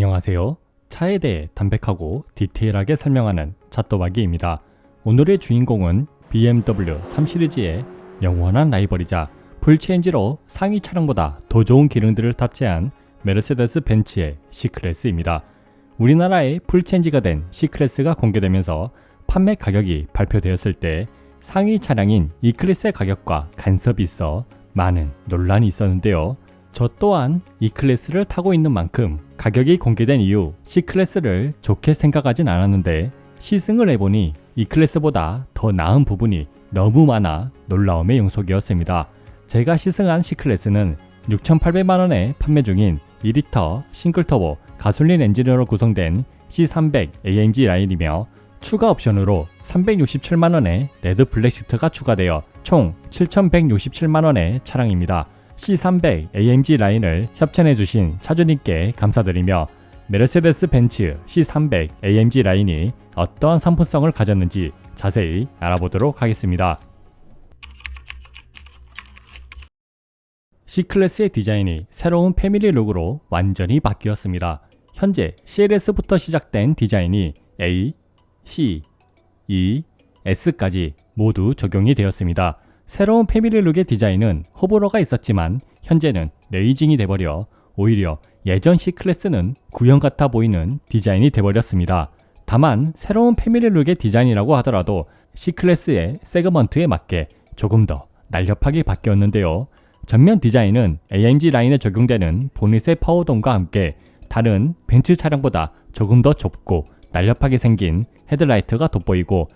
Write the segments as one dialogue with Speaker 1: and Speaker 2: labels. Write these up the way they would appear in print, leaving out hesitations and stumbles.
Speaker 1: 안녕하세요. 차에 대해 담백하고 디테일하게 설명하는 차또박이입니다. 오늘의 주인공은 BMW 3 시리즈의 영원한 라이벌이자 풀체인지로 상위 차량보다 더 좋은 기능들을 탑재한 메르세데스 벤츠의 C클래스입니다. 우리나라에 풀체인지가 된 C클래스가 공개되면서 판매 가격이 발표되었을 때 상위 차량인 E클래스의 가격과 간섭이 있어 많은 논란이 있었는데요. 저 또한 E클래스를 타고 있는 만큼 가격이 공개된 이후 C클래스를 좋게 생각하진 않았는데 시승을 해보니 E클래스보다 더 나은 부분이 너무 많아 놀라움의 영속이었습니다. 제가 시승한 C클래스는 6,800만원에 판매 중인 2리터 싱글터보 가솔린 엔진으로 구성된 C300 AMG 라인이며 추가 옵션으로 367만원의 레드 블랙 시트가 추가되어 총 7,167만원의 차량입니다. C300 AMG 라인을 협찬해주신 차주님께 감사드리며 메르세데스 벤츠 C300 AMG 라인이 어떠한 상품성을 가졌는지 자세히 알아보도록 하겠습니다. C클래스의 디자인이 새로운 패밀리 룩으로 완전히 바뀌었습니다. 현재 CLS부터 시작된 디자인이 A, C, E, S까지 모두 적용이 되었습니다. 새로운 패밀리 룩의 디자인은 호불호가 있었지만 현재는 레이징이 돼버려 오히려 예전 C클래스는 구형 같아 보이는 디자인이 돼버렸습니다. 다만 새로운 패밀리 룩의 디자인이라고 하더라도 C클래스의 세그먼트에 맞게 조금 더 날렵하게 바뀌었는데요. 전면 디자인은 AMG 라인에 적용되는 보닛의 파워돔과 함께 다른 벤츠 차량보다 조금 더 좁고 날렵하게 생긴 헤드라이트가 돋보이고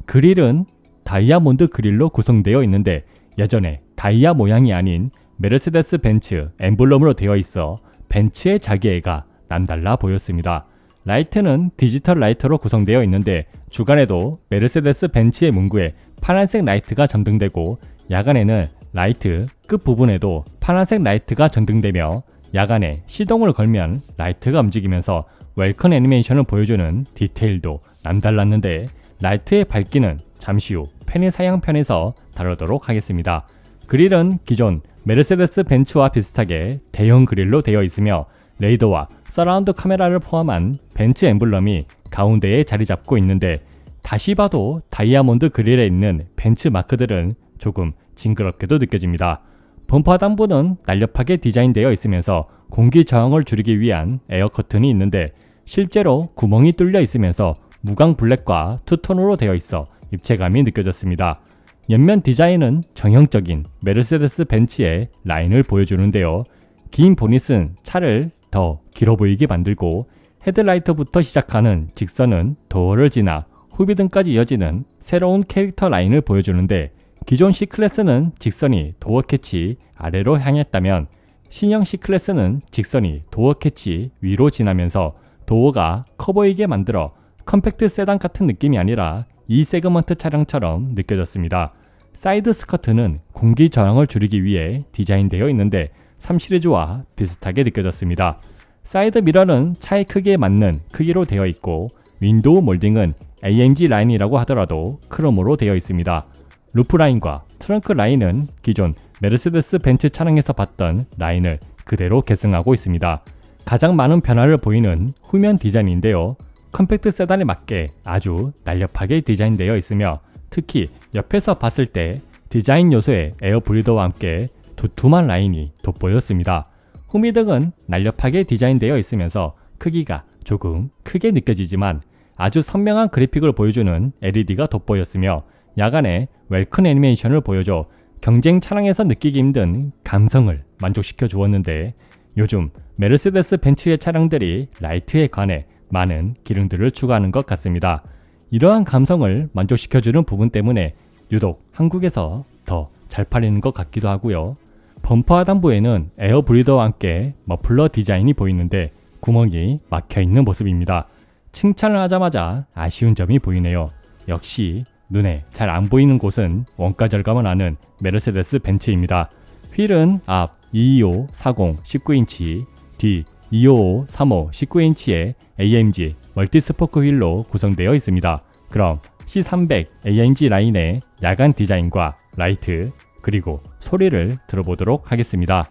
Speaker 1: 그릴은 다이아몬드 그릴로 구성되어 있는데 예전에 다이아 모양이 아닌 메르세데스 벤츠 엠블럼으로 되어 있어 벤츠의 자기애가 남달라 보였습니다. 라이트는 디지털 라이트로 구성되어 있는데 주간에도 메르세데스 벤츠의 문구에 파란색 라이트가 전등되고 야간에는 라이트 끝 부분에도 파란색 라이트가 전등되며 야간에 시동을 걸면 라이트가 움직이면서 웰컴 애니메이션을 보여주는 디테일도 남달랐는데 라이트의 밝기는 잠시 후 편의 사양편에서 다루도록 하겠습니다. 그릴은 기존 메르세데스 벤츠와 비슷하게 대형 그릴로 되어 있으며 레이더와 서라운드 카메라를 포함한 벤츠 엠블럼이 가운데에 자리 잡고 있는데 다시 봐도 다이아몬드 그릴에 있는 벤츠 마크들은 조금 징그럽게도 느껴집니다. 범퍼 하단부는 날렵하게 디자인되어 있으면서 공기 저항을 줄이기 위한 에어 커튼이 있는데 실제로 구멍이 뚫려 있으면서 무광 블랙과 투톤으로 되어 있어 입체감이 느껴졌습니다. 옆면 디자인은 정형적인 메르세데스 벤츠의 라인을 보여주는데요. 긴 보닛은 차를 더 길어 보이게 만들고 헤드라이트부터 시작하는 직선은 도어를 지나 후비등까지 이어지는 새로운 캐릭터 라인을 보여주는데 기존 C클래스는 직선이 도어 캐치 아래로 향했다면 신형 C클래스는 직선이 도어 캐치 위로 지나면서 도어가 커 보이게 만들어 컴팩트 세단 같은 느낌이 아니라 E 세그먼트 차량처럼 느껴졌습니다. 사이드 스커트는 공기 저항을 줄이기 위해 디자인되어 있는데 3 시리즈와 비슷하게 느껴졌습니다. 사이드 미러는 차의 크기에 맞는 크기로 되어 있고 윈도우 몰딩은 AMG 라인이라고 하더라도 크롬으로 되어 있습니다. 루프 라인과 트렁크 라인은 기존 메르세데스 벤츠 차량에서 봤던 라인을 그대로 계승하고 있습니다. 가장 많은 변화를 보이는 후면 디자인인데요. 컴팩트 세단에 맞게 아주 날렵하게 디자인되어 있으며 특히 옆에서 봤을 때 디자인 요소의 에어 브리더와 함께 두툼한 라인이 돋보였습니다. 후미등은 날렵하게 디자인되어 있으면서 크기가 조금 크게 느껴지지만 아주 선명한 그래픽을 보여주는 LED가 돋보였으며 야간에 웰컴 애니메이션을 보여줘 경쟁 차량에서 느끼기 힘든 감성을 만족시켜 주었는데 요즘 메르세데스 벤츠의 차량들이 라이트에 관해 많은 기능들을 추가하는 것 같습니다. 이러한 감성을 만족시켜주는 부분 때문에 유독 한국에서 더 잘 팔리는 것 같기도 하고요. 범퍼 하단부에는 에어 브리더와 함께 머플러 디자인이 보이는데 구멍이 막혀있는 모습입니다. 칭찬을 하자마자 아쉬운 점이 보이네요. 역시 눈에 잘 안 보이는 곳은 원가 절감을 하는 메르세데스 벤츠입니다. 휠은 앞 225, 40, 19인치, 뒤 255, 35, 19인치의 AMG 멀티스포크 휠로 구성되어 있습니다. 그럼 C300 AMG 라인의 야간 디자인과 라이트 그리고 소리를 들어보도록 하겠습니다.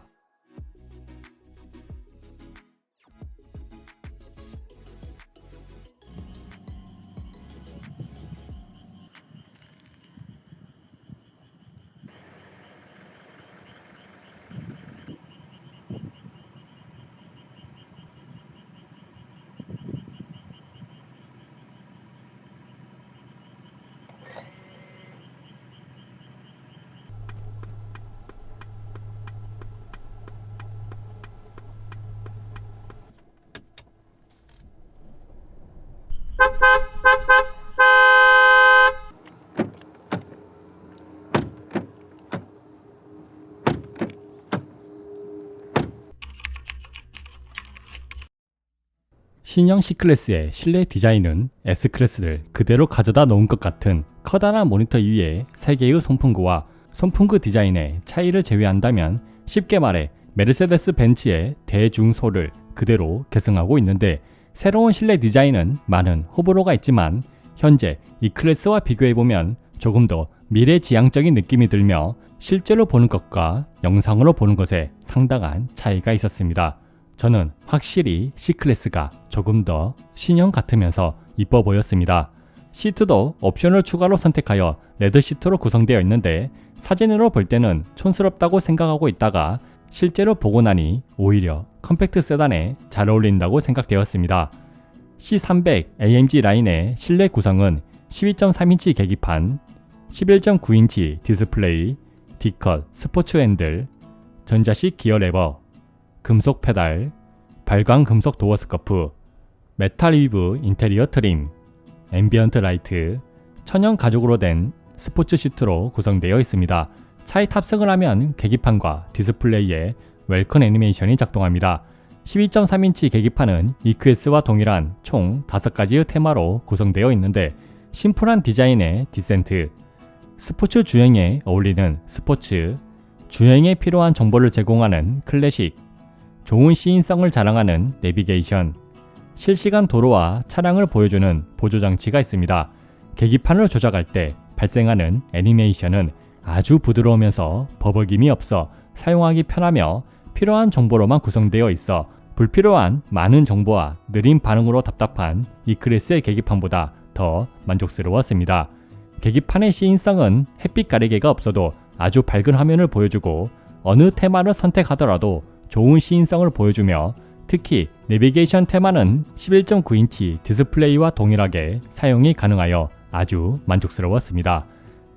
Speaker 1: 신형 C클래스의 실내 디자인은 S클래스를 그대로 가져다 놓은 것 같은 커다란 모니터 위에 3개의 송풍구와 송풍구 디자인의 차이를 제외한다면 쉽게 말해 메르세데스 벤츠의 대중소를 그대로 계승하고 있는데, 새로운 실내 디자인은 많은 호불호가 있지만 현재 E클래스와 비교해보면 조금 더 미래지향적인 느낌이 들며 실제로 보는 것과 영상으로 보는 것에 상당한 차이가 있었습니다. 저는 확실히 C클래스가 조금 더 신형 같으면서 이뻐 보였습니다. 시트도 옵션을 추가로 선택하여 레드 시트로 구성되어 있는데, 사진으로 볼 때는 촌스럽다고 생각하고 있다가 실제로 보고 나니 오히려 컴팩트 세단에 잘 어울린다고 생각되었습니다. C300 AMG 라인의 실내 구성은 12.3인치 계기판, 11.9인치 디스플레이, D컷 스포츠 핸들, 전자식 기어 레버, 금속 페달, 발광 금속 도어 스커프, 메탈 위브 인테리어 트림, 앰비언트 라이트, 천연 가죽으로 된 스포츠 시트로 구성되어 있습니다. 차에 탑승을 하면 계기판과 디스플레이에 웰컴 애니메이션이 작동합니다. 12.3인치 계기판은 EQS와 동일한 총 5가지의 테마로 구성되어 있는데, 심플한 디자인의 디센트, 스포츠 주행에 어울리는 스포츠, 주행에 필요한 정보를 제공하는 클래식, 좋은 시인성을 자랑하는 내비게이션, 실시간 도로와 차량을 보여주는 보조장치가 있습니다. 계기판을 조작할 때 발생하는 애니메이션은 아주 부드러우면서 버벅임이 없어 사용하기 편하며 필요한 정보로만 구성되어 있어 불필요한 많은 정보와 느린 반응으로 답답한 E클래스의 계기판보다 더 만족스러웠습니다. 계기판의 시인성은 햇빛 가리개가 없어도 아주 밝은 화면을 보여주고 어느 테마를 선택하더라도 좋은 시인성을 보여주며, 특히 내비게이션 테마는 11.9인치 디스플레이와 동일하게 사용이 가능하여 아주 만족스러웠습니다.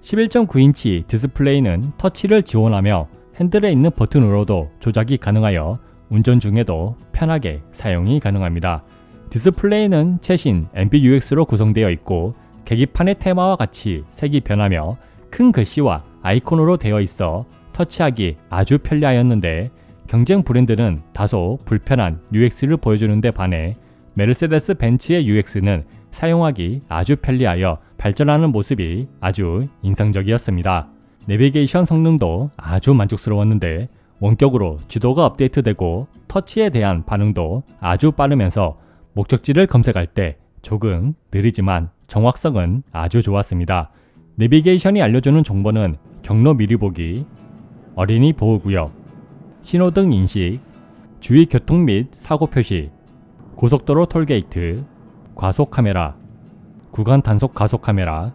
Speaker 1: 11.9인치 디스플레이는 터치를 지원하며 핸들에 있는 버튼으로도 조작이 가능하여 운전 중에도 편하게 사용이 가능합니다. 디스플레이는 최신 MBUX로 구성되어 있고 계기판의 테마와 같이 색이 변하며 큰 글씨와 아이콘으로 되어 있어 터치하기 아주 편리하였는데, 경쟁 브랜드는 다소 불편한 UX를 보여주는 데 반해 메르세데스 벤츠의 UX는 사용하기 아주 편리하여 발전하는 모습이 아주 인상적이었습니다. 내비게이션 성능도 아주 만족스러웠는데, 원격으로 지도가 업데이트되고 터치에 대한 반응도 아주 빠르면서 목적지를 검색할 때 조금 느리지만 정확성은 아주 좋았습니다. 내비게이션이 알려주는 정보는 경로 미리 보기, 어린이 보호구역, 신호등 인식, 주의 교통 및 사고 표시, 고속도로 톨게이트, 과속 카메라, 구간 단속 가속 카메라,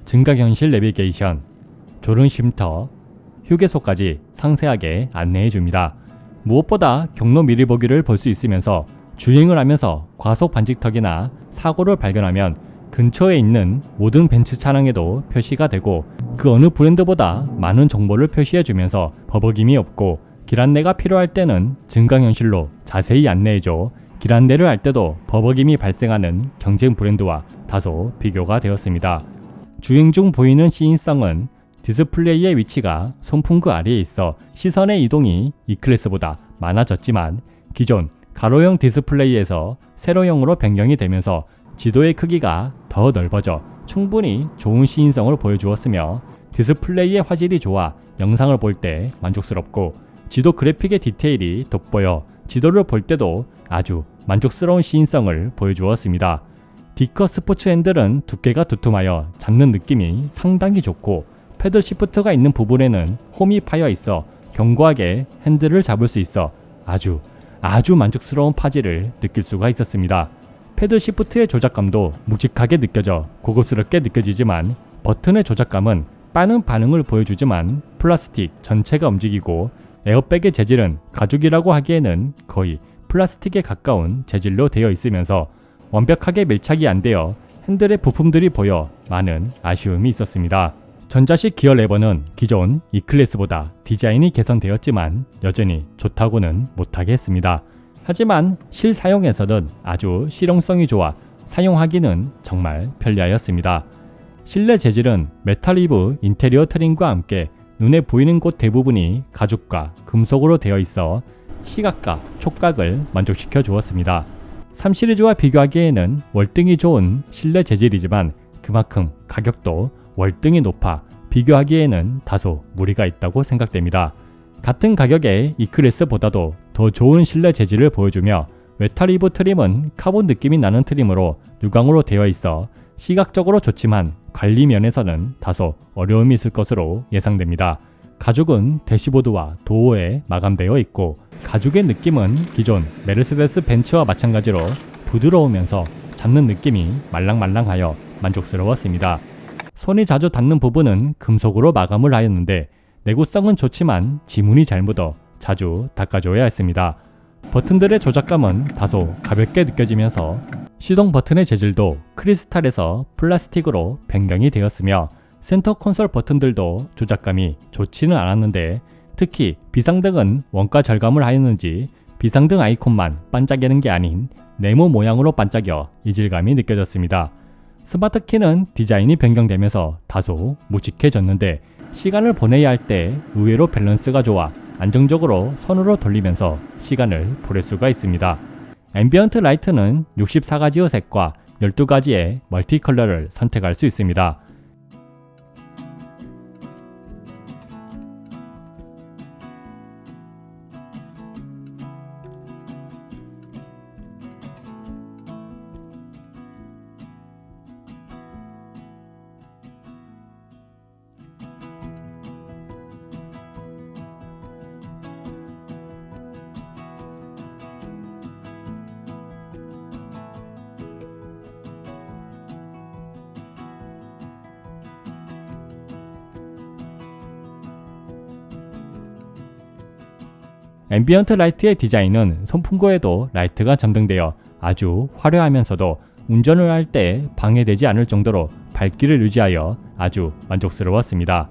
Speaker 1: 증가현실 내비게이션, 졸음 쉼터, 휴게소까지 상세하게 안내해 줍니다. 무엇보다 경로 미리 보기를 볼 수 있으면서 주행을 하면서 과속 반직턱이나 사고를 발견하면 근처에 있는 모든 벤츠 차량에도 표시가 되고, 그 어느 브랜드보다 많은 정보를 표시해 주면서 버벅임이 없고, 길 안내가 필요할 때는 증강현실로 자세히 안내해줘 길 안내를 할 때도 버벅임이 발생하는 경쟁 브랜드와 다소 비교가 되었습니다. 주행 중 보이는 시인성은 디스플레이의 위치가 송풍구 아래에 있어 시선의 이동이 E클래스보다 많아졌지만, 기존 가로형 디스플레이에서 세로형으로 변경이 되면서 지도의 크기가 더 넓어져 충분히 좋은 시인성을 보여주었으며, 디스플레이의 화질이 좋아 영상을 볼 때 만족스럽고, 지도 그래픽의 디테일이 돋보여 지도를 볼 때도 아주 만족스러운 시인성을 보여주었습니다. D컷 스포츠 핸들은 두께가 두툼하여 잡는 느낌이 상당히 좋고, 패들 시프트가 있는 부분에는 홈이 파여 있어 견고하게 핸들을 잡을 수 있어 아주 만족스러운 파질을 느낄 수가 있었습니다. 패들 시프트의 조작감도 묵직하게 느껴져 고급스럽게 느껴지지만, 버튼의 조작감은 빠른 반응을 보여주지만 플라스틱 전체가 움직이고, 에어백의 재질은 가죽이라고 하기에는 거의 플라스틱에 가까운 재질로 되어 있으면서 완벽하게 밀착이 안 되어 핸들의 부품들이 보여 많은 아쉬움이 있었습니다. 전자식 기어 레버는 기존 E클래스보다 디자인이 개선되었지만 여전히 좋다고는 못하게 했습니다. 하지만 실사용에서는 아주 실용성이 좋아 사용하기는 정말 편리하였습니다. 실내 재질은 메탈 위브 인테리어 트림과 함께 눈에 보이는 곳 대부분이 가죽과 금속으로 되어 있어 시각과 촉각을 만족시켜 주었습니다. 3시리즈와 비교하기에는 월등히 좋은 실내 재질이지만 그만큼 가격도 월등히 높아 비교하기에는 다소 무리가 있다고 생각됩니다. 같은 가격의 E클래스보다도 더 좋은 실내 재질을 보여주며 외타리브 트림은 카본 느낌이 나는 트림으로 유광으로 되어 있어 시각적으로 좋지만 관리 면에서는 다소 어려움이 있을 것으로 예상됩니다. 가죽은 대시보드와 도어에 마감되어 있고 가죽의 느낌은 기존 메르세데스 벤츠와 마찬가지로 부드러우면서 잡는 느낌이 말랑말랑하여 만족스러웠습니다. 손이 자주 닿는 부분은 금속으로 마감을 하였는데 내구성은 좋지만 지문이 잘 묻어 자주 닦아줘야 했습니다. 버튼들의 조작감은 다소 가볍게 느껴지면서 시동 버튼의 재질도 크리스탈에서 플라스틱으로 변경이 되었으며 센터 콘솔 버튼들도 조작감이 좋지는 않았는데 특히 비상등은 원가 절감을 하였는지 비상등 아이콘만 반짝이는 게 아닌 네모 모양으로 반짝여 이질감이 느껴졌습니다. 스마트 키는 디자인이 변경되면서 다소 묵직해졌는데 시간을 보내야 할 때 의외로 밸런스가 좋아 안정적으로 손으로 돌리면서 시간을 보낼 수가 있습니다. 앰비언트 라이트는 64가지의 색과 12가지의 멀티 컬러를 선택할 수 있습니다. 앰비언트 라이트의 디자인은 선풍구에도 라이트가 점등되어 아주 화려하면서도 운전을 할 때 방해되지 않을 정도로 밝기를 유지하여 아주 만족스러웠습니다.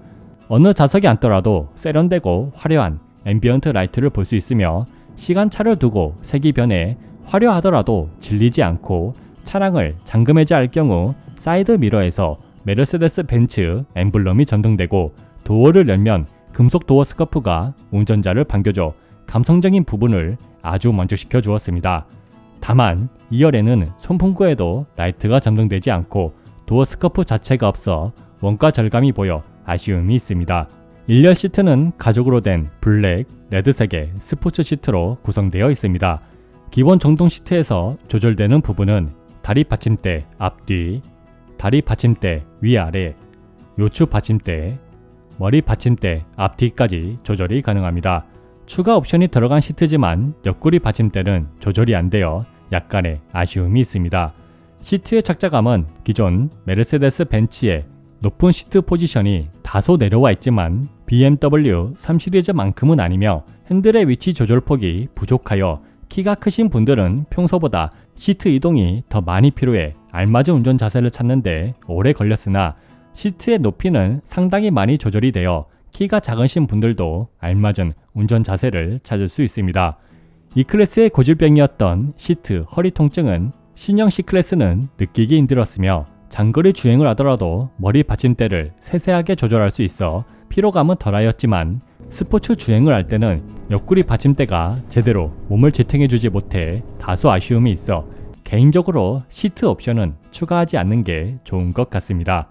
Speaker 1: 어느 좌석에 앉더라도 세련되고 화려한 앰비언트 라이트를 볼 수 있으며 시간차를 두고 색이 변해 화려하더라도 질리지 않고 차량을 잠금해제할 경우 사이드 미러에서 메르세데스 벤츠 엠블럼이 전등되고 도어를 열면 금속 도어 스커프가 운전자를 반겨줘 감성적인 부분을 아주 만족시켜 주었습니다. 다만 2열에는 선풍구에도 라이트가 점등되지 않고 도어 스커프 자체가 없어 원가 절감이 보여 아쉬움이 있습니다. 1열 시트는 가죽으로 된 블랙, 레드색의 스포츠 시트로 구성되어 있습니다. 기본 전동 시트에서 조절되는 부분은 다리 받침대 앞뒤, 다리 받침대 위아래, 요추 받침대, 머리 받침대 앞뒤까지 조절이 가능합니다. 추가 옵션이 들어간 시트지만 옆구리 받침대는 조절이 안 되어 약간의 아쉬움이 있습니다. 시트의 착자감은 기존 메르세데스 벤츠의 높은 시트 포지션이 다소 내려와 있지만 BMW 3시리즈만큼은 아니며 핸들의 위치 조절폭이 부족하여 키가 크신 분들은 평소보다 시트 이동이 더 많이 필요해 알맞은 운전 자세를 찾는데 오래 걸렸으나 시트의 높이는 상당히 많이 조절이 되어 키가 작으신 분들도 알맞은 운전 자세를 찾을 수 있습니다. E클래스의 고질병이었던 시트, 허리 통증은 신형 C클래스는 느끼기 힘들었으며 장거리 주행을 하더라도 머리 받침대를 세세하게 조절할 수 있어 피로감은 덜하였지만 스포츠 주행을 할 때는 옆구리 받침대가 제대로 몸을 지탱해주지 못해 다소 아쉬움이 있어 개인적으로 시트 옵션은 추가하지 않는 게 좋은 것 같습니다.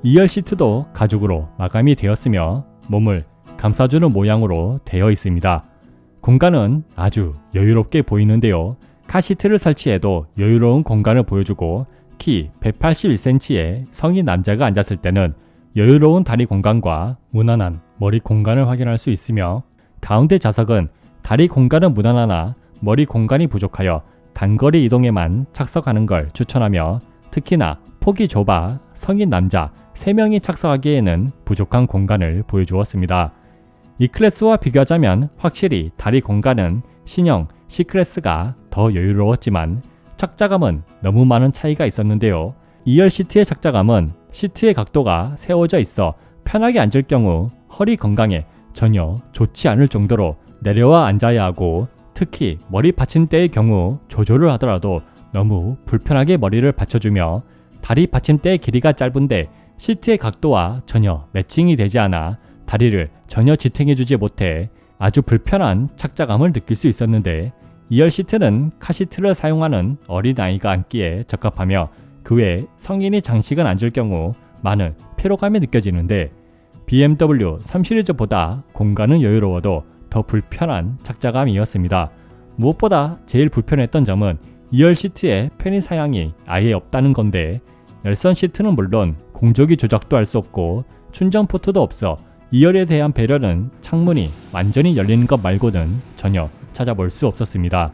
Speaker 1: (2열) 시트도 가죽으로 마감이 되었으며 몸을 감싸주는 모양으로 되어 있습니다. 공간은 아주 여유롭게 보이는데요. 카시트를 설치해도 여유로운 공간을 보여주고 키 181cm의 성인 남자가 앉았을 때는 여유로운 다리 공간과 무난한 머리 공간을 확인할 수 있으며 가운데 좌석은 다리 공간은 무난하나 머리 공간이 부족하여 단거리 이동에만 착석하는 걸 추천하며 특히나 폭이 좁아 성인 남자 3명이 착석하기에는 부족한 공간을 보여주었습니다. E클래스와 비교하자면 확실히 다리 공간은 신형 C클래스가 더 여유로웠지만 착자감은 너무 많은 차이가 있었는데요. 2열 시트의 착자감은 시트의 각도가 세워져 있어 편하게 앉을 경우 허리 건강에 전혀 좋지 않을 정도로 내려와 앉아야 하고 특히 머리 받침대의 경우 조절을 하더라도 너무 불편하게 머리를 받쳐주며 다리 받침대의 길이가 짧은데 시트의 각도와 전혀 매칭이 되지 않아 다리를 전혀 지탱해주지 못해 아주 불편한 착자감을 느낄 수 있었는데, 2열 시트는 카시트를 사용하는 어린아이가 앉기에 적합하며 그 외에 성인이 장식은 앉을 경우 많은 피로감이 느껴지는데, BMW 3 시리즈보다 공간은 여유로워도 더 불편한 착자감이었습니다. 무엇보다 제일 불편했던 점은 2열 시트에 편의 사양이 아예 없다는 건데, 열선 시트는 물론 공조기 조작도 할 수 없고 충전 포트도 없어 2열에 대한 배려는 창문이 완전히 열리는 것 말고는 전혀 찾아볼 수 없었습니다.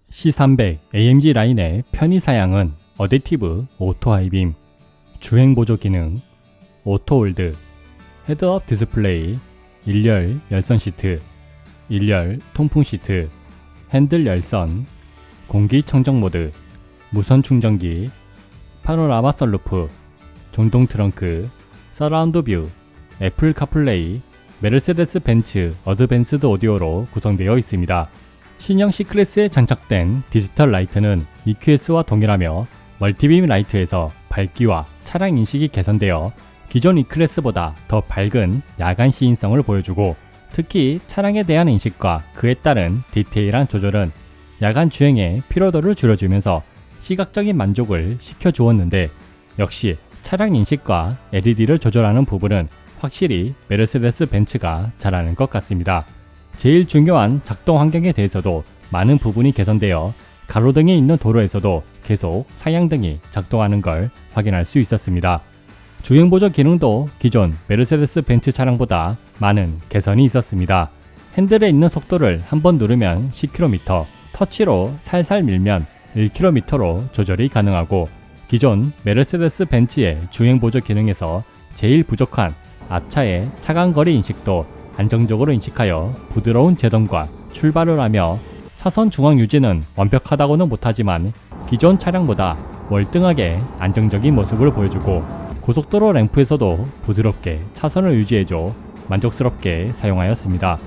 Speaker 1: C300 AMG 라인의 편의 사양은 어댑티브 오토 하이빔, 주행 보조 기능, 오토 홀드, 헤드업 디스플레이, 1열 열선 시트, 1열 통풍 시트, 핸들 열선, 공기 청정 모드, 무선 충전기, 파노라마 썬루프, 전동 트렁크, 서라운드 뷰, 애플 카플레이, 메르세데스 벤츠 어드밴스드 오디오로 구성되어 있습니다. 신형 C클래스에 장착된 디지털 라이트는 EQS와 동일하며 멀티빔 라이트에서 밝기와 차량 인식이 개선되어 기존 E클래스보다 더 밝은 야간 시인성을 보여주고, 특히 차량에 대한 인식과 그에 따른 디테일한 조절은 야간 주행의 피로도를 줄여주면서 시각적인 만족을 시켜주었는데, 역시 차량 인식과 LED를 조절하는 부분은 확실히 메르세데스 벤츠가 잘하는 것 같습니다. 제일 중요한 작동 환경에 대해서도 많은 부분이 개선되어 가로등이 있는 도로에서도 계속 상향등이 작동하는 걸 확인할 수 있었습니다. 주행보조 기능도 기존 메르세데스 벤츠 차량보다 많은 개선이 있었습니다. 핸들에 있는 속도를 한번 누르면 10km, 터치로 살살 밀면 1km로 조절이 가능하고, 기존 메르세데스 벤츠의 주행보조 기능에서 제일 부족한 앞차의 차간거리 인식도 안정적으로 인식하여 부드러운 제동과 출발을 하며, 차선 중앙 유지는 완벽하다고는 못하지만 기존 차량보다 월등하게 안정적인 모습을 보여주고, 고속도로 램프에서도 부드럽게 차선을 유지해줘 만족스럽게 사용하였습니다.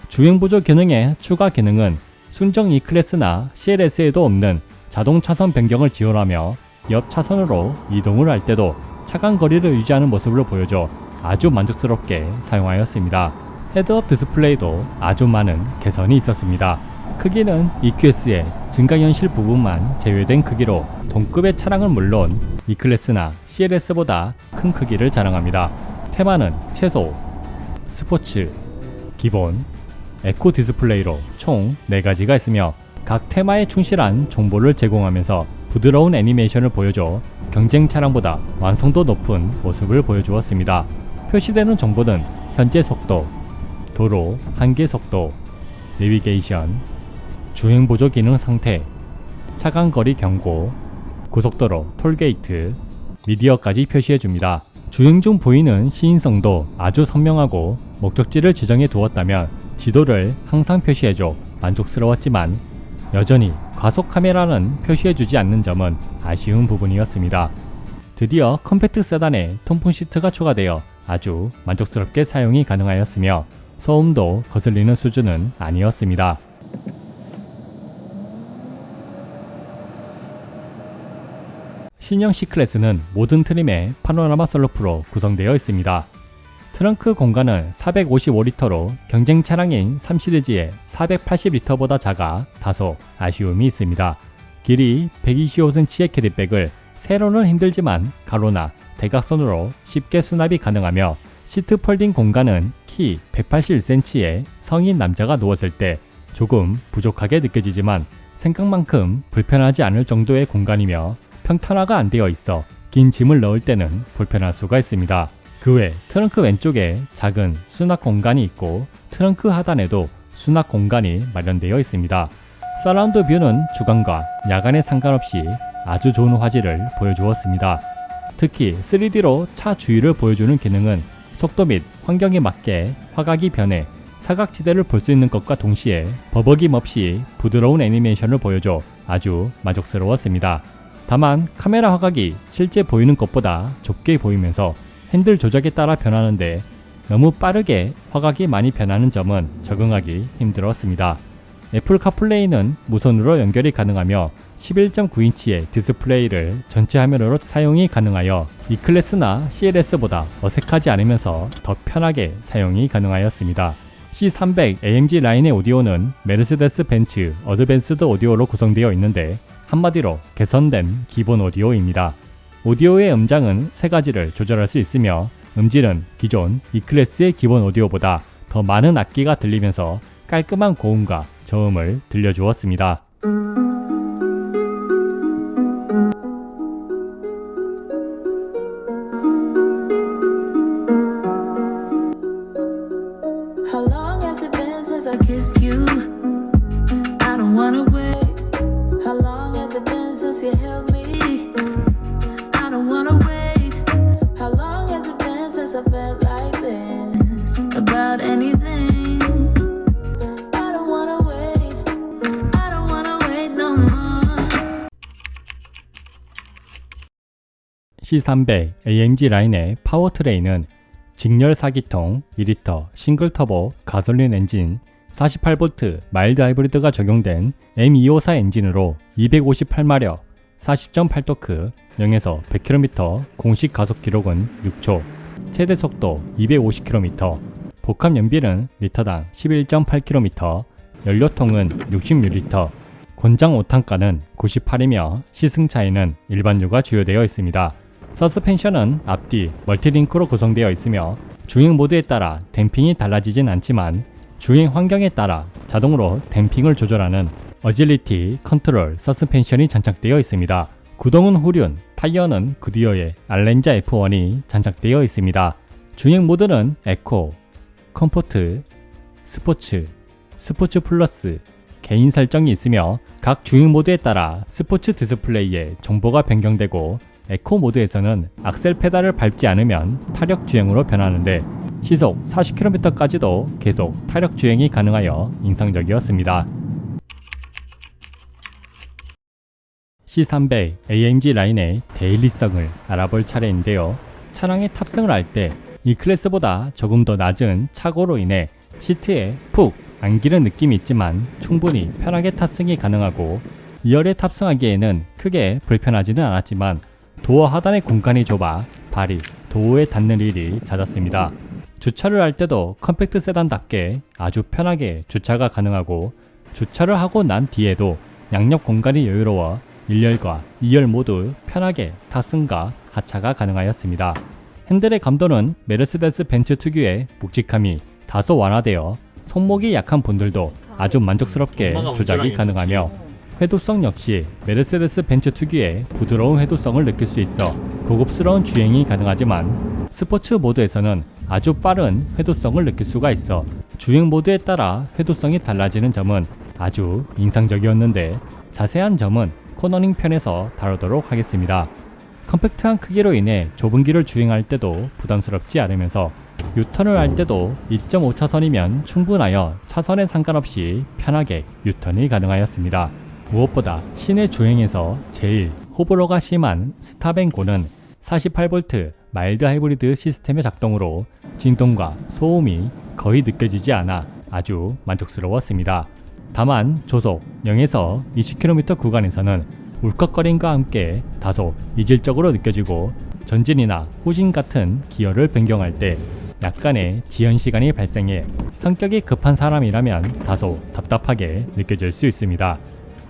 Speaker 1: 주행보조 기능의 추가 기능은 순정 E클래스나 CLS에도 없는 자동 차선 변경을 지원하며 옆 차선으로 이동을 할 때도 차간 거리를 유지하는 모습을 보여줘 아주 만족스럽게 사용하였습니다. 헤드업 디스플레이도 아주 많은 개선이 있었습니다. 크기는 EQS의 증강현실 부분만 제외된 크기로 동급의 차량은 물론 E클래스나 CLS보다 큰 크기를 자랑합니다. 테마는 최소, 스포츠, 기본, 에코 디스플레이로 총 4가지가 있으며 각 테마에 충실한 정보를 제공하면서 부드러운 애니메이션을 보여줘 경쟁 차량보다 완성도 높은 모습을 보여주었습니다. 표시되는 정보는 현재 속도, 도로 한계 속도, 내비게이션, 주행보조 기능 상태, 차간거리 경고, 고속도로 톨게이트, 미디어까지 표시해줍니다. 주행 중 보이는 시인성도 아주 선명하고, 목적지를 지정해 두었다면 지도를 항상 표시해줘 만족스러웠지만 여전히 과속 카메라는 표시해주지 않는 점은 아쉬운 부분이었습니다. 드디어 컴팩트 세단에 통풍 시트가 추가되어 아주 만족스럽게 사용이 가능하였으며 소음도 거슬리는 수준은 아니었습니다. 신형 C클래스는 모든 트림에 파노라마 썬루프로 구성되어 있습니다. 트렁크 공간은 455리터로 경쟁 차량인 3 시리즈의 480리터보다 작아 다소 아쉬움이 있습니다. 길이 125cm의 캐리백을 세로는 힘들지만 가로나 대각선으로 쉽게 수납이 가능하며, 시트 폴딩 공간은 키 181cm의 성인 남자가 누웠을 때 조금 부족하게 느껴지지만 생각만큼 불편하지 않을 정도의 공간이며, 평탄화가 안 되어 있어 긴 짐을 넣을 때는 불편할 수가 있습니다. 그 외 트렁크 왼쪽에 작은 수납 공간이 있고 트렁크 하단에도 수납 공간이 마련되어 있습니다. 서라운드 뷰는 주간과 야간에 상관없이 아주 좋은 화질을 보여주었습니다. 특히 3D로 차 주위를 보여주는 기능은 속도 및 환경에 맞게 화각이 변해 사각지대를 볼 수 있는 것과 동시에 버벅임 없이 부드러운 애니메이션을 보여줘 아주 만족스러웠습니다. 다만 카메라 화각이 실제 보이는 것보다 좁게 보이면서 핸들 조작에 따라 변하는데 너무 빠르게 화각이 많이 변하는 점은 적응하기 힘들었습니다. 애플 카플레이는 무선으로 연결이 가능하며 11.9인치의 디스플레이를 전체 화면으로 사용이 가능하여 E클래스나 CLS보다 어색하지 않으면서 더 편하게 사용이 가능하였습니다. C300 AMG 라인의 오디오는 메르세데스 벤츠 어드밴스드 오디오로 구성되어 있는데 한마디로 개선된 기본 오디오입니다. 오디오의 음장은 3가지를 조절할 수 있으며 음질은 기존 E클래스의 기본 오디오보다 더 많은 악기가 들리면서 깔끔한 고음과 저음을 들려주었습니다.
Speaker 2: How long has it been since I kissed you? I don't wanna wait. How long has it been since you held me? I don't wanna wait. How long has it been since I felt like this about anything? I don't wanna wait. I don't wanna wait no more.
Speaker 1: C300 AMG 라인의 파워트레인은 직렬 4기통 2리터 싱글 터보 가솔린 엔진 48V 마일드 하이브리드가 적용된 M254 엔진으로 258마력 40.8토크 0에서 100km 공식 가속 기록은 6초 최대 속도 250km 복합 연비는 리터당 11.8km 연료통은 66L 권장 5탄가는 98이며 시승 차이는 일반유가 주요되어 있습니다. 서스펜션은 앞뒤 멀티링크로 구성되어 있으며 주행 모드에 따라 댐핑이 달라지진 않지만 주행 환경에 따라 자동으로 댐핑을 조절하는 어질리티 컨트롤 서스펜션이 장착되어 있습니다. 구동은 후륜, 타이어는 구디어의 알렌자 F1이 장착되어 있습니다. 주행 모드는 에코, 컴포트, 스포츠, 스포츠 플러스, 개인 설정이 있으며 각 주행 모드에 따라 스포츠 디스플레이에 정보가 변경되고 에코 모드에서는 악셀 페달을 밟지 않으면 타력 주행으로 변하는데 시속 40km까지도 계속 타력 주행이 가능하여 인상적이었습니다. C300 AMG 라인의 데일리성을 알아볼 차례인데요. 차량에 탑승을 할 때 E클래스보다 조금 더 낮은 차고로 인해 시트에 푹 안기는 느낌이 있지만 충분히 편하게 탑승이 가능하고 2열에 탑승하기에는 크게 불편하지는 않았지만 도어 하단의 공간이 좁아 발이 도어에 닿는 일이 잦았습니다. 주차를 할 때도 컴팩트 세단답게 아주 편하게 주차가 가능하고 주차를 하고 난 뒤에도 양옆 공간이 여유로워 1열과 2열 모두 편하게 탑승과 하차가 가능하였습니다. 핸들의 감도는 메르세데스 벤츠 특유의 묵직함이 다소 완화되어 손목이 약한 분들도 아주 만족스럽게 조작이 가능하며 회도성 역시 메르세데스 벤츠 특유의 부드러운 회도성을 느낄 수 있어 고급스러운 주행이 가능하지만 스포츠 모드에서는 아주 빠른 회도성을 느낄 수가 있어 주행 모드에 따라 회도성이 달라지는 점은 아주 인상적이었는데 자세한 점은 코너링 편에서 다루도록 하겠습니다. 컴팩트한 크기로 인해 좁은 길을 주행할 때도 부담스럽지 않으면서 유턴을 할 때도 2.5차선이면 충분하여 차선에 상관없이 편하게 유턴이 가능하였습니다. 무엇보다 시내 주행에서 제일 호불호가 심한 스탑앤고는 48V 마일드 하이브리드 시스템의 작동으로 진동과 소음이 거의 느껴지지 않아 아주 만족스러웠습니다. 다만 조속 0에서 20km 구간에서는 울컥거림과 함께 다소 이질적으로 느껴지고 전진이나 후진 같은 기어를 변경할 때 약간의 지연 시간이 발생해 성격이 급한 사람이라면 다소 답답하게 느껴질 수 있습니다.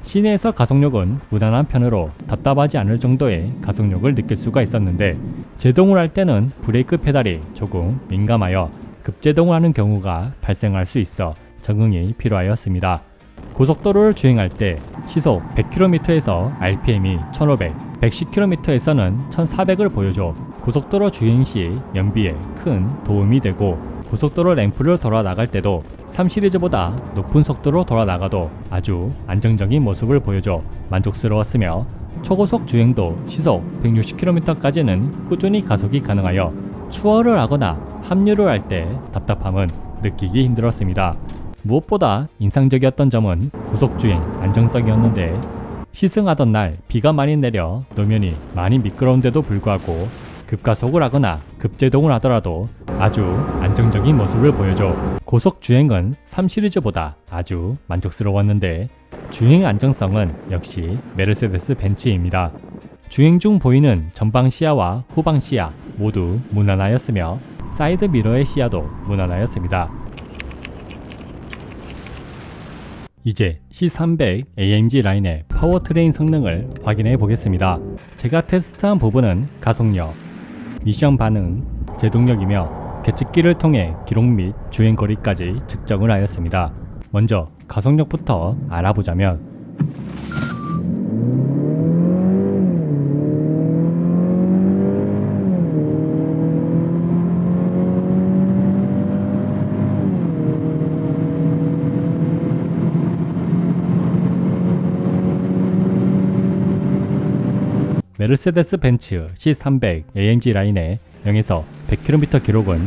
Speaker 1: 시내에서 가속력은 무난한 편으로 답답하지 않을 정도의 가속력을 느낄 수가 있었는데 제동을 할 때는 브레이크 페달이 조금 민감하여 급제동을 하는 경우가 발생할 수 있어 적응이 필요하였습니다. 고속도로를 주행할 때 시속 100km에서 RPM이 1500, 110km에서는 1400을 보여줘 고속도로 주행 시 연비에 큰 도움이 되고 고속도로 램프를 돌아 나갈 때도 3시리즈보다 높은 속도로 돌아 나가도 아주 안정적인 모습을 보여줘 만족스러웠으며 초고속 주행도 시속 160km까지는 꾸준히 가속이 가능하여 추월을 하거나 합류를 할 때 답답함은 느끼기 힘들었습니다. 무엇보다 인상적이었던 점은 고속주행 안정성이었는데 시승하던 날 비가 많이 내려 노면이 많이 미끄러운데도 불구하고 급가속을 하거나 급제동을 하더라도 아주 안정적인 모습을 보여줘 고속주행은 3시리즈보다 아주 만족스러웠는데 주행 안정성은 역시 메르세데스 벤츠입니다. 주행 중 보이는 전방 시야와 후방 시야 모두 무난하였으며 사이드 미러의 시야도 무난하였습니다. 이제 C300 AMG 라인의 파워트레인 성능을 확인해 보겠습니다. 제가 테스트한 부분은 가속력, 미션 반응, 제동력이며 계측기를 통해 기록 및 주행거리까지 측정을 하였습니다. 먼저 가속력부터 알아보자면 메르세데스 벤츠 C300 AMG 라인의 0에서 100km 기록은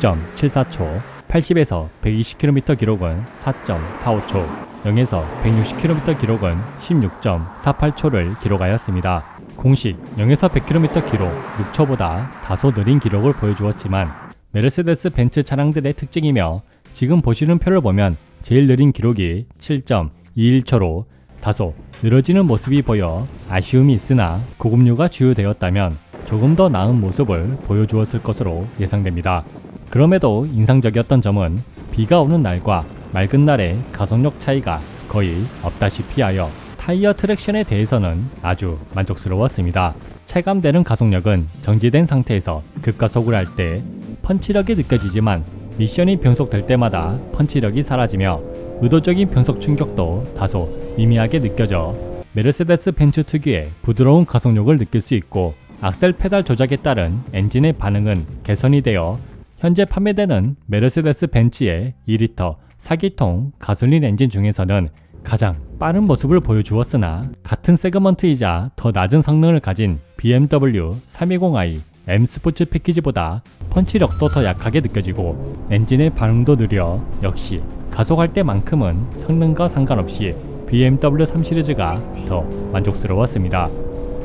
Speaker 1: 6.74초, 80에서 120km 기록은 4.45초, 0에서 160km 기록은 16.48초를 기록하였습니다. 공식 0에서 100km 기록 6초보다 다소 느린 기록을 보여주었지만 메르세데스 벤츠 차량들의 특징이며 지금 보시는 표를 보면 제일 느린 기록이 7.21초로 다소 늘어지는 모습이 보여 아쉬움이 있으나 고급류가 주유되었다면 조금 더 나은 모습을 보여주었을 것으로 예상됩니다. 그럼에도 인상적이었던 점은 비가 오는 날과 맑은 날의 가속력 차이가 거의 없다시피 하여 타이어 트랙션에 대해서는 아주 만족스러웠습니다. 체감되는 가속력은 정지된 상태에서 급가속을 할 때 펀치력이 느껴지지만 미션이 변속될 때마다 펀치력이 사라지며 의도적인 변속 충격도 다소 미미하게 느껴져 메르세데스 벤츠 특유의 부드러운 가속력을 느낄 수 있고 악셀 페달 조작에 따른 엔진의 반응은 개선이 되어 현재 판매되는 메르세데스 벤츠의 2리터 4기통 가솔린 엔진 중에서는 가장 빠른 모습을 보여주었으나 같은 세그먼트이자 더 낮은 성능을 가진 BMW 320i M 스포츠 패키지보다 펀치력도 더 약하게 느껴지고 엔진의 반응도 느려 역시 가속할 때만큼은 성능과 상관없이 BMW 3 시리즈가 더 만족스러웠습니다.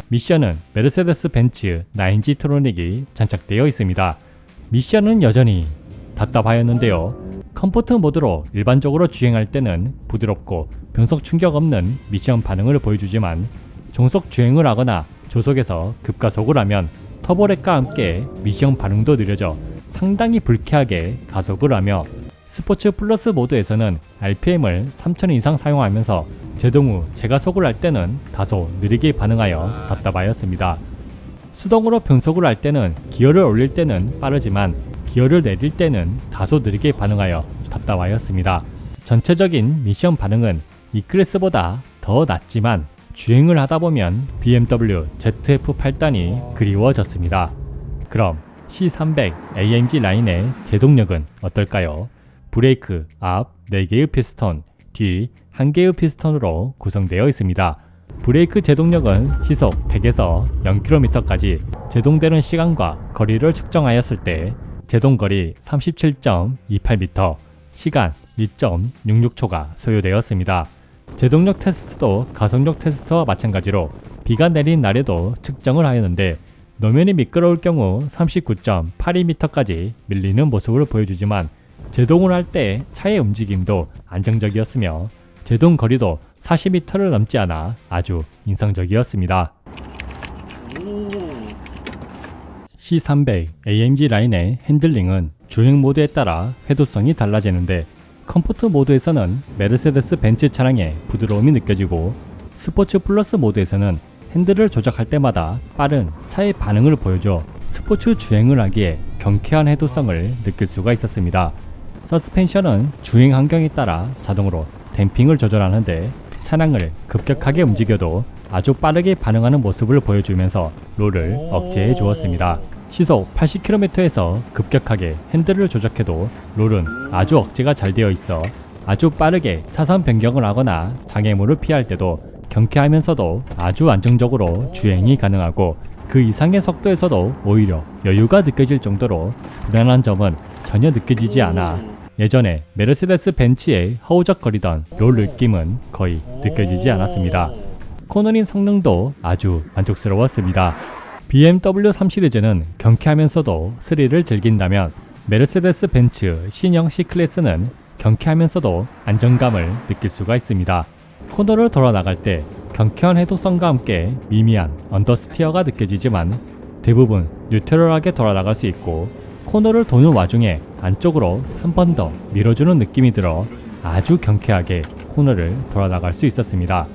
Speaker 1: 미션은 메르세데스 벤츠 9G 트로닉이 장착되어 있습니다. 미션은 여전히 답답하였는데요. 컴포트 모드로 일반적으로 주행할 때는 부드럽고 변속 충격 없는 미션 반응을 보여주지만 종속 주행을 하거나 조속에서 급가속을 하면 터보렉과 함께 미션 반응도 느려져 상당히 불쾌하게 가속을 하며 스포츠 플러스 모드에서는 RPM을 3000 이상 사용하면서 제동 후 재가속을 할 때는 다소 느리게 반응하여 답답하였습니다. 수동으로 변속을 할 때는 기어를 올릴 때는 빠르지만 기어를 내릴 때는 다소 느리게 반응하여 답답하였습니다. 전체적인 미션 반응은 E클래스보다 더 낮지만 주행을 하다보면 BMW ZF8단이 그리워졌습니다. 그럼 C300 AMG 라인의 제동력은 어떨까요? 브레이크 앞 4개의 피스톤, 뒤 1개의 피스톤으로 구성되어 있습니다. 브레이크 제동력은 시속 100에서 0km까지 제동되는 시간과 거리를 측정하였을 때 제동거리 37.28m, 시간 2.66초가 소요되었습니다. 제동력 테스트도 가속력 테스트와 마찬가지로 비가 내린 날에도 측정을 하였는데 노면이 미끄러울 경우 39.82m까지 밀리는 모습을 보여주지만 제동을 할 때 차의 움직임도 안정적이었으며 제동 거리도 40m를 넘지 않아 아주 인상적이었습니다. C300 AMG 라인의 핸들링은 주행 모드에 따라 회도성이 달라지는데 컴포트 모드에서는 메르세데스 벤츠 차량의 부드러움이 느껴지고 스포츠 플러스 모드에서는 핸들을 조작할 때마다 빠른 차의 반응을 보여줘 스포츠 주행을 하기에 경쾌한 해도성을 느낄 수가 있었습니다. 서스펜션은 주행 환경에 따라 자동으로 댐핑을 조절하는데 차량을 급격하게 움직여도 아주 빠르게 반응하는 모습을 보여주면서 롤을 억제해 주었습니다. 시속 80km에서 급격하게 핸들을 조작해도 롤은 아주 억제가 잘 되어 있어 아주 빠르게 차선 변경을 하거나 장애물을 피할 때도 경쾌하면서도 아주 안정적으로 주행이 가능하고 그 이상의 속도에서도 오히려 여유가 느껴질 정도로 불안한 점은 전혀 느껴지지 않아 예전에 메르세데스 벤츠에 허우적거리던 요 느낌은 거의 느껴지지 않았습니다. 코너링 성능도 아주 만족스러웠습니다. BMW 3 시리즈는 경쾌하면서도 스릴을 즐긴다면 메르세데스 벤츠 신형 C클래스는 경쾌하면서도 안정감을 느낄 수가 있습니다. 코너를 돌아 나갈 때 경쾌한 해독성과 함께 미미한 언더스티어가 느껴지지만 대부분 뉴트럴하게 돌아 나갈 수 있고 코너를 도는 와중에 안쪽으로 한 번 더 밀어주는 느낌이 들어 아주 경쾌하게 코너를 돌아 나갈 수 있었습니다.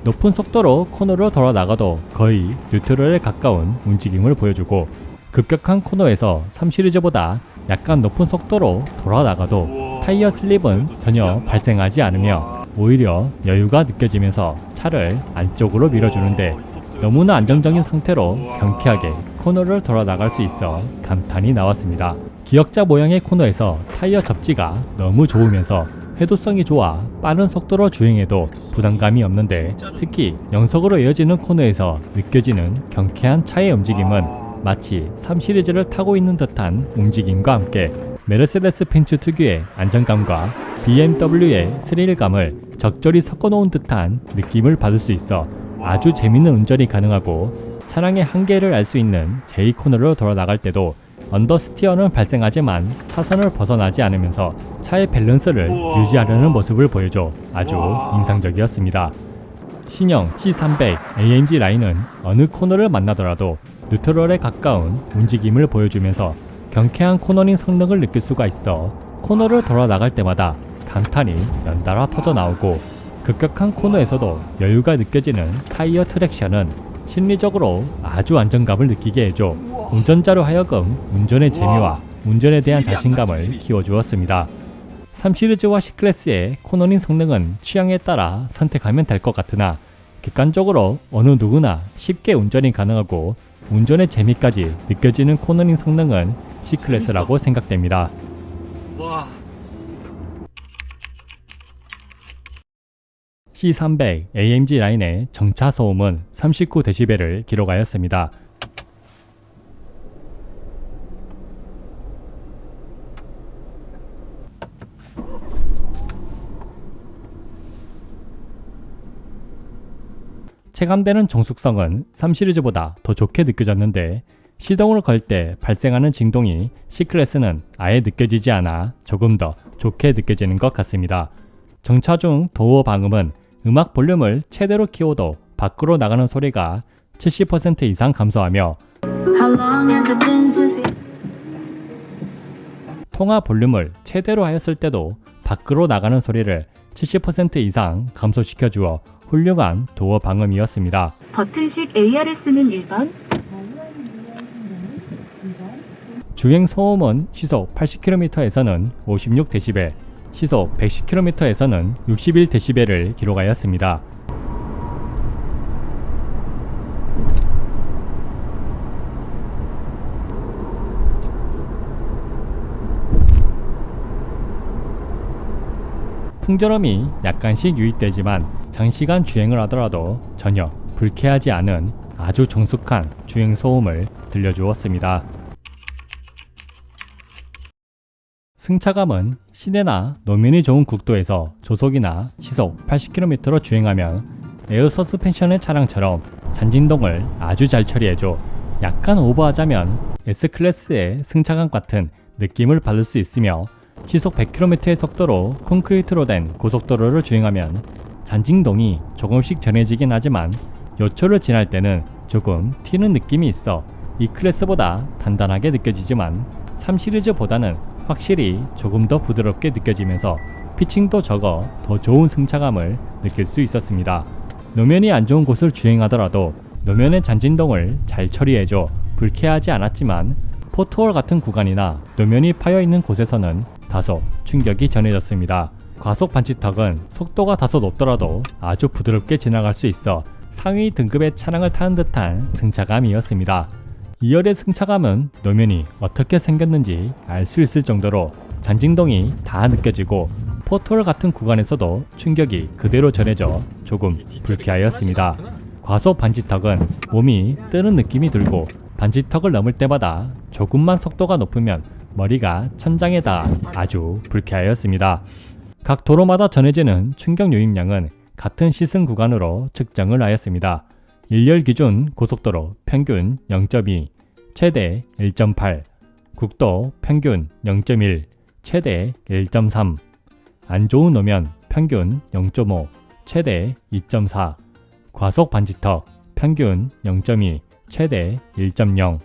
Speaker 1: 높은 속도로 코너로 돌아 나가도 거의 뉴트럴에 가까운 움직임을 보여주고 급격한 코너에서 3 시리즈보다 약간 높은 속도로 돌아 나가도 타이어 슬립은 전혀 발생하지 않으며 오히려 여유가 느껴지면서 차를 안쪽으로 밀어주는데 너무나 안정적인 상태로 경쾌하게 코너를 돌아 나갈 수 있어 감탄이 나왔습니다. 기역자 모양의 코너에서 타이어 접지가 너무 좋으면서 회도성이 좋아 빠른 속도로 주행해도 부담감이 없는데 특히 영석으로 이어지는 코너에서 느껴지는 경쾌한 차의 움직임은 마치 3 시리즈를 타고 있는 듯한 움직임과 함께 메르세데스 벤츠 특유의 안정감과 BMW의 스릴감을 적절히 섞어놓은 듯한 느낌을 받을 수 있어 아주 재밌는 운전이 가능하고 차량의 한계를 알 수 있는 제2 코너로 돌아 나갈 때도 언더스티어는 발생하지만 차선을 벗어나지 않으면서 차의 밸런스를 유지하려는 모습을 보여줘 아주 인상적이었습니다. 신형 C300 AMG 라인은 어느 코너를 만나더라도 뉴트럴에 가까운 움직임을 보여주면서 경쾌한 코너링 성능을 느낄 수가 있어 코너를 돌아 나갈 때마다 감탄이 연달아 터져 나오고 급격한 코너에서도 여유가 느껴지는 타이어 트랙션은 심리적으로 아주 안정감을 느끼게 해줘 운전자로 하여금 운전의 재미와 운전에 대한 자신감을 키워주었습니다. 3 시리즈와 C클래스의 코너링 성능은 취향에 따라 선택하면 될 것 같으나 객관적으로 어느 누구나 쉽게 운전이 가능하고 운전의 재미까지 느껴지는 코너링 성능은 C클래스라고 생각됩니다. C300 AMG 라인의 정차 소음은 39dB를 기록하였습니다. 체감되는 정숙성은 3 시리즈보다 더 좋게 느껴졌는데 시동을 걸 때 발생하는 진동이 C클래스는 아예 느껴지지 않아 조금 더 좋게 느껴지는 것 같습니다. 정차 중 도어 방음은 음악 볼륨을 최대로 키워도 밖으로 나가는 소리가 70% 이상 감소하며
Speaker 2: How long has it been since you
Speaker 1: 통화 볼륨을 최대로 하였을 때도 밖으로 나가는 소리를 70% 이상 감소시켜 주어 훌륭한 도어 방음이었습니다.
Speaker 3: 버튼식 ARS는 1번,
Speaker 1: 주행 소음은 시속 80km에서는 56dB, 시속 110km에서는 61dB를 기록하였습니다. 풍절음이 약간씩 유입되지만 장시간 주행을 하더라도 전혀 불쾌하지 않은 아주 정숙한 주행 소음을 들려주었습니다. 승차감은 시내나 노면이 좋은 국도에서 조속이나 시속 80km로 주행하면 에어 서스펜션의 차량처럼 잔진동을 아주 잘 처리해줘 약간 오버하자면 S클래스의 승차감 같은 느낌을 받을 수 있으며 시속 100km의 속도로 콘크리트로 된 고속도로를 주행하면 잔진동이 조금씩 전해지긴 하지만 요철을 지날 때는 조금 튀는 느낌이 있어 이 클래스보다 단단하게 느껴지지만 3 시리즈보다는 확실히 조금 더 부드럽게 느껴지면서 피칭도 적어 더 좋은 승차감을 느낄 수 있었습니다. 노면이 안 좋은 곳을 주행하더라도 노면의 잔진동을 잘 처리해줘 불쾌하지 않았지만 포트홀 같은 구간이나 노면이 파여있는 곳에서는 다소 충격이 전해졌습니다. 과속 반지턱은 속도가 다소 높더라도 아주 부드럽게 지나갈 수 있어 상위 등급의 차량을 타는 듯한 승차감이었습니다. 2열의 승차감은 노면이 어떻게 생겼는지 알 수 있을 정도로 잔진동이 다 느껴지고 포트홀 같은 구간에서도 충격이 그대로 전해져 조금 불쾌하였습니다. 과속 반지턱은 몸이 뜨는 느낌이 들고 반지턱을 넘을 때마다 조금만 속도가 높으면 머리가 천장에 닿아 아주 불쾌하였습니다. 각 도로마다 전해지는 충격 유입량은 같은 시승 구간으로 측정을 하였습니다. 1열 기준 고속도로 평균 0.2, 최대 1.8, 국도 평균 0.1, 최대 1.3, 안 좋은 노면 평균 0.5, 최대 2.4, 과속 반지턱 평균 0.2, 최대 1.0,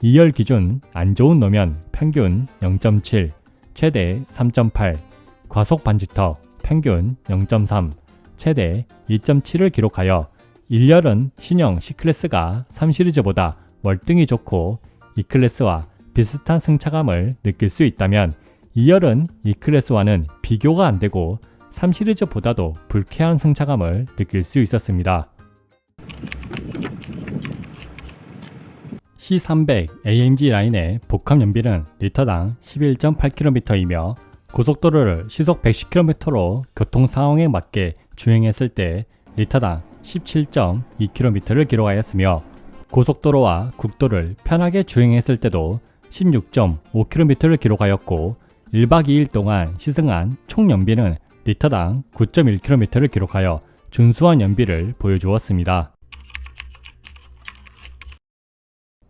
Speaker 1: 2열 기준 안 좋은 노면 평균 0.7, 최대 3.8, 과속 반지턱 평균 0.3, 최대 2.7을 기록하여 1열은 신형 C클래스가 3시리즈보다 월등히 좋고 E클래스와 비슷한 승차감을 느낄 수 있다면 2열은 E클래스와는 비교가 안되고 3시리즈보다도 불쾌한 승차감을 느낄 수 있었습니다. C300 AMG 라인의 복합 연비는 리터당 11.8km이며 고속도로를 시속 110km로 교통 상황에 맞게 주행했을 때 리터당 17.2km를 기록하였으며 고속도로와 국도를 편하게 주행했을 때도 16.5km를 기록하였고 1박 2일 동안 시승한 총 연비는 리터당 9.1km를 기록하여 준수한 연비를 보여주었습니다.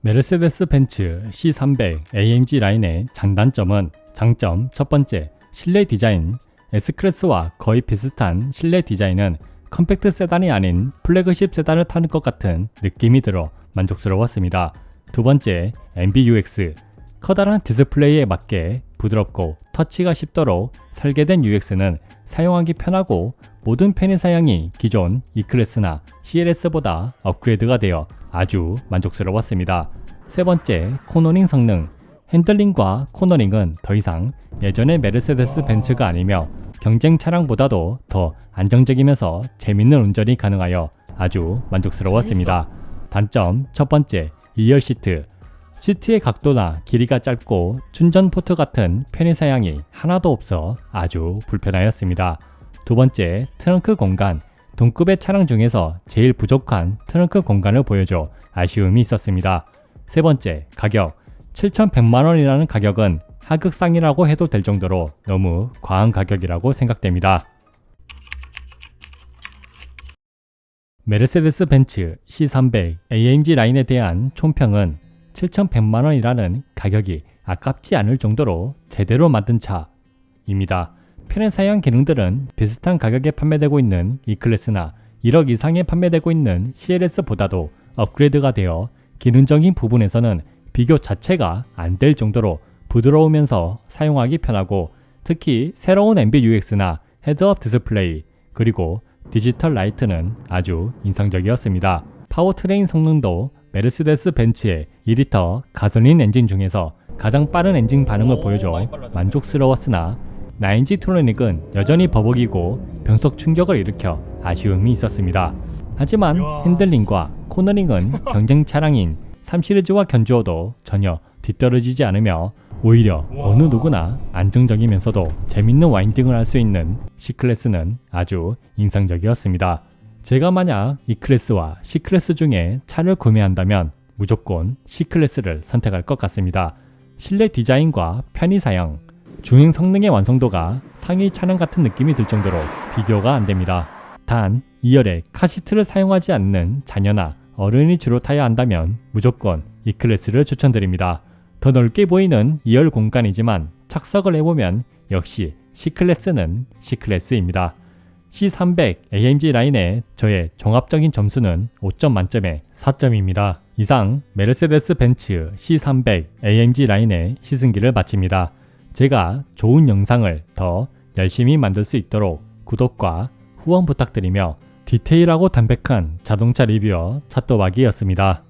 Speaker 1: 메르세데스 벤츠 C300 AMG 라인의 장단점은 장점 첫 번째, 실내 디자인. S클래스와 거의 비슷한 실내 디자인은 컴팩트 세단이 아닌 플래그십 세단을 타는 것 같은 느낌이 들어 만족스러웠습니다. 두 번째, MBUX. 커다란 디스플레이에 맞게 부드럽고 터치가 쉽도록 설계된 UX는 사용하기 편하고 모든 편의사양이 기존 E클래스나 CLS보다 업그레이드가 되어 아주 만족스러웠습니다. 세 번째, 코너링 성능. 핸들링과 코너링은 더 이상 예전의 메르세데스 벤츠가 아니며 경쟁 차량보다도 더 안정적이면서 재밌는 운전이 가능하여 아주 만족스러웠습니다. 단점 첫 번째, 2열 시트. 시트의 각도나 길이가 짧고 충전 포트 같은 편의사양이 하나도 없어 아주 불편하였습니다. 두 번째, 트렁크 공간. 동급의 차량 중에서 제일 부족한 트렁크 공간을 보여줘 아쉬움이 있었습니다. 세 번째, 가격. 7,100만원이라는 가격은 하극상이라고 해도 될 정도로 너무 과한 가격이라고 생각됩니다. 메르세데스 벤츠 C300 AMG 라인에 대한 총평은 7,100만원이라는 가격이 아깝지 않을 정도로 제대로 만든 차입니다. 편의사양 기능들은 비슷한 가격에 판매되고 있는 E클래스나 1억 이상에 판매되고 있는 CLS보다도 업그레이드가 되어 기능적인 부분에서는 비교 자체가 안 될 정도로 부드러우면서 사용하기 편하고 특히 새로운 MBUX나 헤드업 디스플레이 그리고 디지털 라이트는 아주 인상적이었습니다. 파워트레인 성능도 메르세데스 벤츠의 2리터 가솔린 엔진 중에서 가장 빠른 엔진 반응을 보여줘 만족스러웠으나 9G 트로닉은 여전히 버벅이고 변속 충격을 일으켜 아쉬움이 있었습니다. 하지만 핸들링과 코너링은 경쟁 차량인 3시리즈와 견주어도 전혀 뒤떨어지지 않으며 오히려 어느 누구나 안정적이면서도 재밌는 와인딩을 할 수 있는 C클래스는 아주 인상적이었습니다. 제가 만약 E클래스와 C클래스 중에 차를 구매한다면 무조건 C클래스를 선택할 것 같습니다. 실내 디자인과 편의사양, 주행 성능의 완성도가 상위 차량 같은 느낌이 들 정도로 비교가 안됩니다. 단 2열에 카시트를 사용하지 않는 자녀나 어른이 주로 타야 한다면 무조건 E클래스를 추천드립니다. 더 넓게 보이는 2열 공간이지만 착석을 해보면 역시 C클래스는 C클래스입니다. C300 AMG 라인의 저의 종합적인 점수는 5점 만점에 4점입니다. 이상 메르세데스 벤츠 C300 AMG 라인의 시승기를 마칩니다. 제가 좋은 영상을 더 열심히 만들 수 있도록 구독과 후원 부탁드리며 디테일하고 담백한 자동차 리뷰어 차또박이였습니다.